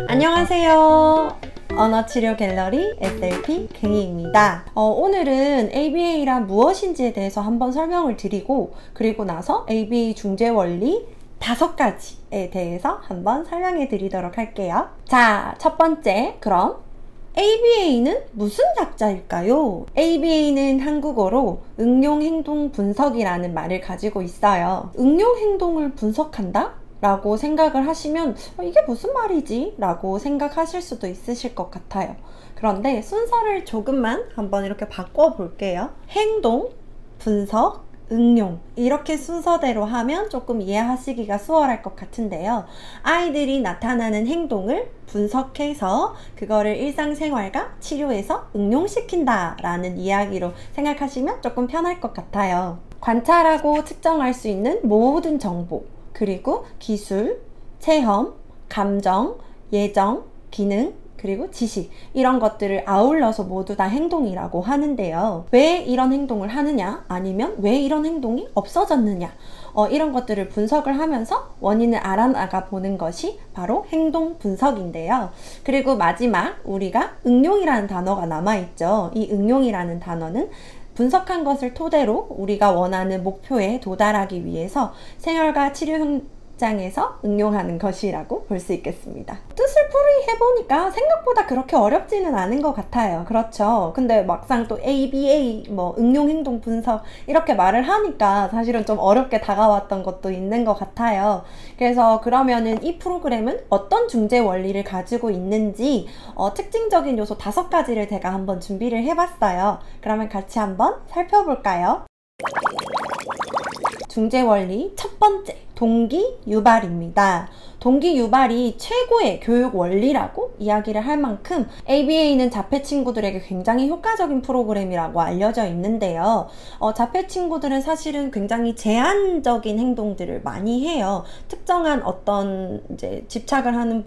안녕하세요. 언어치료 갤러리 SLP 갱이입니다. 오늘은 ABA란 무엇인지에 대해서 한번 설명을 드리고, 그리고 나서 ABA 중재 원리 5가지에 대해서 한번 설명해 드리도록 할게요. 자, 첫 번째, 그럼 ABA는 무슨 약자일까요? ABA는 한국어로 응용행동분석이라는 말을 가지고 있어요. 응용행동을 분석한다? 라고 생각을 하시면 이게 무슨 말이지? 라고 생각하실 수도 있으실 것 같아요. 그런데 순서를 조금만 한번 이렇게 바꿔 볼게요. 행동, 분석, 응용, 이렇게 순서대로 하면 조금 이해하시기가 수월할 것 같은데요. 아이들이 나타나는 행동을 분석해서 그거를 일상생활과 치료에서 응용시킨다 라는 이야기로 생각하시면 조금 편할 것 같아요. 관찰하고 측정할 수 있는 모든 정보, 그리고 기술, 체험, 감정, 예정, 기능, 그리고 지식, 이런 것들을 아울러서 모두 다 행동이라고 하는데요. 왜 이런 행동을 하느냐, 아니면 왜 이런 행동이 없어졌느냐, 이런 것들을 분석을 하면서 원인을 알아나가 보는 것이 바로 행동 분석인데요. 그리고 마지막, 우리가 응용이라는 단어가 남아있죠. 이 응용이라는 단어는 분석한 것을 토대로 우리가 원하는 목표에 도달하기 위해서 생활과 치료 현장에서 응용하는 것이라고 볼 수 있겠습니다. 뜻을 풀이해보니까 생각보다 그렇게 어렵지는 않은 것 같아요. 그렇죠? 근데 막상 또 ABA, 응용행동 분석 이렇게 말을 하니까 사실은 좀 어렵게 다가왔던 것도 있는 것 같아요. 그래서 그러면은 이 프로그램은 어떤 중재 원리를 가지고 있는지 특징적인 요소 5가지를 제가 한번 준비를 해봤어요. 그러면 같이 한번 살펴볼까요? 중재 원리 첫 번째, 동기 유발입니다. 동기 유발이 최고의 교육 원리라고 이야기를 할 만큼 ABA는 자폐 친구들에게 굉장히 효과적인 프로그램이라고 알려져 있는데요. 자폐 친구들은 사실은 굉장히 제한적인 행동들을 많이 해요. 특정한 어떤 이제 집착을 하는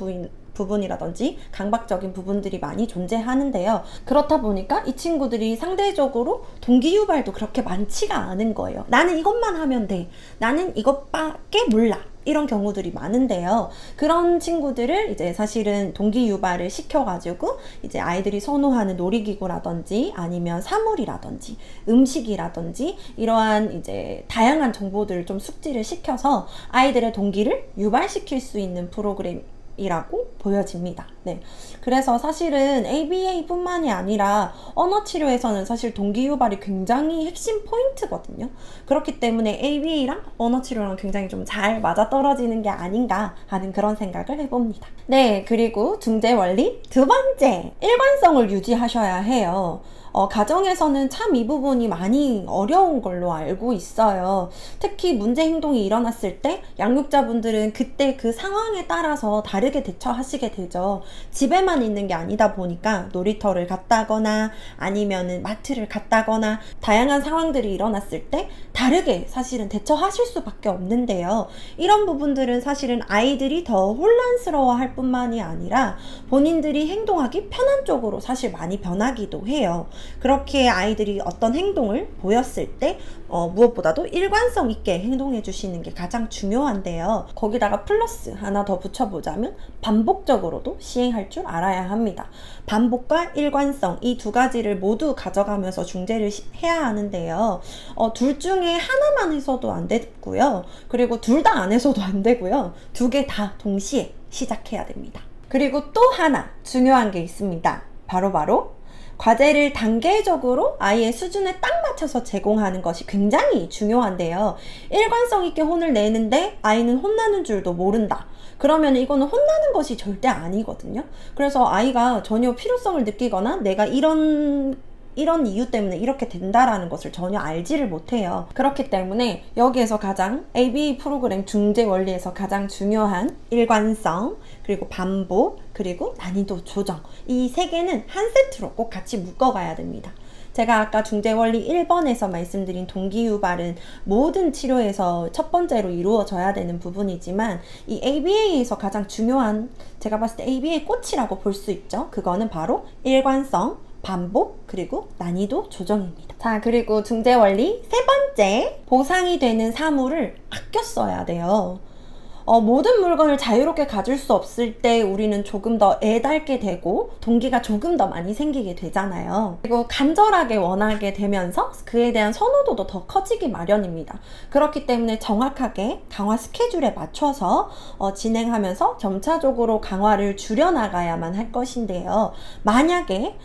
부분이라든지 강박적인 부분들이 많이 존재하는데요. 그렇다 보니까 이 친구들이 상대적으로 동기 유발도 그렇게 많지가 않은 거예요. 나는 이것만 하면 돼. 나는 이것밖에 몰라. 이런 경우들이 많은데요. 그런 친구들을 이제 사실은 동기 유발을 시켜가지고 이제 아이들이 선호하는 놀이기구라든지 아니면 사물이라든지 음식이라든지 이러한 이제 다양한 정보들을 좀 숙지를 시켜서 아이들의 동기를 유발시킬 수 있는 프로그램 이라고 보여집니다. 네. 그래서 사실은 ABA 뿐만이 아니라 언어치료에서는 사실 동기 유발이 굉장히 핵심 포인트거든요. 그렇기 때문에 ABA랑 언어치료랑 굉장히 좀 잘 맞아떨어지는 게 아닌가 하는 그런 생각을 해봅니다. 네, 그리고 중재 원리 2번째, 일관성을 유지하셔야 해요. 가정에서는 참 이 부분이 많이 어려운 걸로 알고 있어요. 특히 문제 행동이 일어났을 때 양육자분들은 그때 그 상황에 따라서 다르게 대처하시게 되죠. 집에만 있는 게 아니다 보니까 놀이터를 갔다거나 아니면은 마트를 갔다거나 다양한 상황들이 일어났을 때 다르게 사실은 대처하실 수밖에 없는데요. 이런 부분들은 사실은 아이들이 더 혼란스러워할 뿐만이 아니라 본인들이 행동하기 편한 쪽으로 사실 많이 변하기도 해요. 그렇게 아이들이 어떤 행동을 보였을 때 무엇보다도 일관성 있게 행동해 주시는 게 가장 중요한데요. 거기다가 플러스 하나 더 붙여보자면 반복적으로도 시행할 줄 알아야 합니다. 반복과 일관성, 이 2가지를 모두 가져가면서 중재를 해야 하는데요. 둘 중에 하나만 해서도 안 되고요. 그리고 둘 다 안 해서도 안 되고요. 2개 다 동시에 시작해야 됩니다. 그리고 또 하나 중요한 게 있습니다. 바로 과제를 단계적으로 아이의 수준에 딱 맞춰서 제공하는 것이 굉장히 중요한데요. 일관성 있게 혼을 내는데 아이는 혼나는 줄도 모른다. 그러면 이거는 혼나는 것이 절대 아니거든요. 그래서 아이가 전혀 필요성을 느끼거나 내가 이런 이유 때문에 이렇게 된다라는 것을 전혀 알지를 못해요. 그렇기 때문에 여기에서 가장 ABA 프로그램 중재 원리에서 가장 중요한 일관성, 그리고 반복, 그리고 난이도 조정, 이 3개는 한 세트로 꼭 같이 묶어가야 됩니다. 제가 아까 중재원리 1번에서 말씀드린 동기유발은 모든 치료에서 첫 번째로 이루어져야 되는 부분이지만 이 ABA에서 가장 중요한, 제가 봤을 때 ABA 꽃이라고 볼 수 있죠. 그거는 바로 일관성, 반복, 그리고 난이도 조정입니다. 자, 그리고 중재 원리 세 번째, 보상이 되는 사물을 아껴 써야 돼요. 모든 물건을 자유롭게 가질 수 없을 때 우리는 조금 더 애달게 되고 동기가 조금 더 많이 생기게 되잖아요. 그리고 간절하게 원하게 되면서 그에 대한 선호도도 더 커지기 마련입니다. 그렇기 때문에 정확하게 강화 스케줄에 맞춰서 진행하면서 점차적으로 강화를 줄여나가야만 할 것인데요. 만약에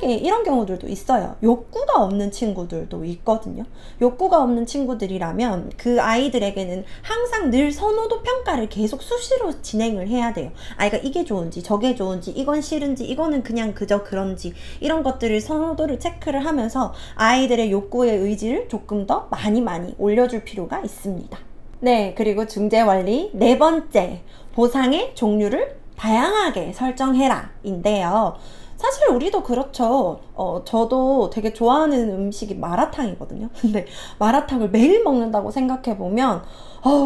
이런 경우들도 있어요. 욕구가 없는 친구들도 있거든요. 욕구가 없는 친구들이라면 그 아이들에게는 항상 늘 선호도 평가를 계속 수시로 진행을 해야 돼요. 아이가 이게 좋은지 저게 좋은지 이건 싫은지 이거는 그냥 그저 그런지 이런 것들을 선호도를 체크를 하면서 아이들의 욕구의 의지를 조금 더 많이 올려줄 필요가 있습니다. 네, 그리고 중재 원리 네 번째, 보상의 종류를 다양하게 설정해라 인데요. 사실 우리도 그렇죠. 저도 되게 좋아하는 음식이 마라탕이거든요. 근데 마라탕을 매일 먹는다고 생각해보면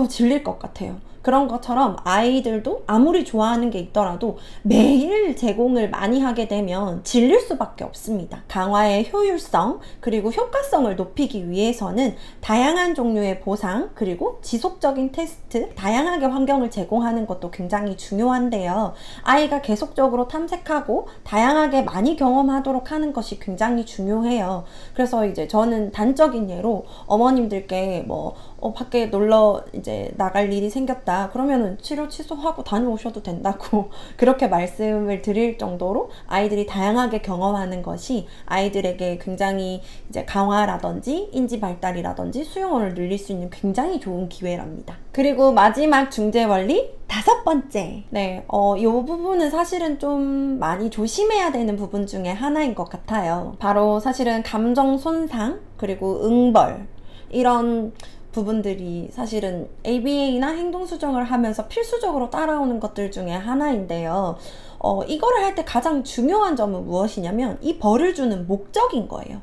질릴 것 같아요. 그런 것처럼 아이들도 아무리 좋아하는 게 있더라도 매일 제공을 많이 하게 되면 질릴 수밖에 없습니다. 강화의 효율성 그리고 효과성을 높이기 위해서는 다양한 종류의 보상 그리고 지속적인 테스트, 다양하게 환경을 제공하는 것도 굉장히 중요한데요. 아이가 계속적으로 탐색하고 다양하게 많이 경험하도록 하는 것이 굉장히 중요해요. 그래서 이제 저는 단적인 예로 어머님들께 밖에 놀러 이제 나갈 일이 생겼다 그러면은 치료 취소하고 다녀오셔도 된다고 그렇게 말씀을 드릴 정도로 아이들이 다양하게 경험하는 것이 아이들에게 굉장히 이제 강화라든지 인지 발달이라든지 수용어를 늘릴 수 있는 굉장히 좋은 기회랍니다. 그리고 마지막 중재 원리 다섯 번째, 네, 이 부분은 사실은 좀 많이 조심해야 되는 부분 중에 하나인 것 같아요. 바로 사실은 감정 손상 그리고 응벌 이런 부분들이 사실은 ABA나 행동수정을 하면서 필수적으로 따라오는 것들 중에 하나인데요. 이거를 할 때 가장 중요한 점은 무엇이냐면 이 벌을 주는 목적인 거예요.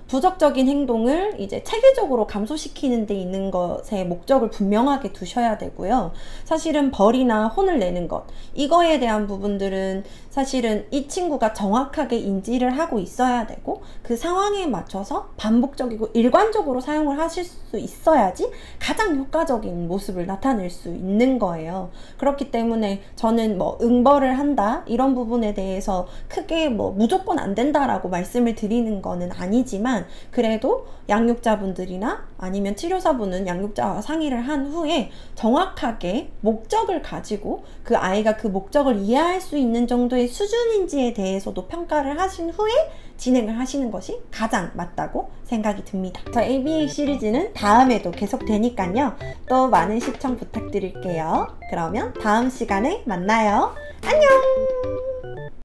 부적적인 행동을 이제 체계적으로 감소시키는 데 있는 것의 목적을 분명하게 두셔야 되고요. 사실은 벌이나 혼을 내는 것, 이거에 대한 부분들은 사실은 이 친구가 정확하게 인지를 하고 있어야 되고 그 상황에 맞춰서 반복적이고 일관적으로 사용을 하실 수 있어야지 가장 효과적인 모습을 나타낼 수 있는 거예요. 그렇기 때문에 저는 응벌을 한다 이런 부분에 대해서 크게 무조건 안 된다라고 말씀을 드리는 거는 아니지만 그래도 양육자분들이나 아니면 치료사분은 양육자와 상의를 한 후에 정확하게 목적을 가지고 그 아이가 그 목적을 이해할 수 있는 정도의 수준인지에 대해서도 평가를 하신 후에 진행을 하시는 것이 가장 맞다고 생각이 듭니다. 저 ABA 시리즈는 다음에도 계속 되니까요. 또 많은 시청 부탁드릴게요. 그러면 다음 시간에 만나요. 안녕!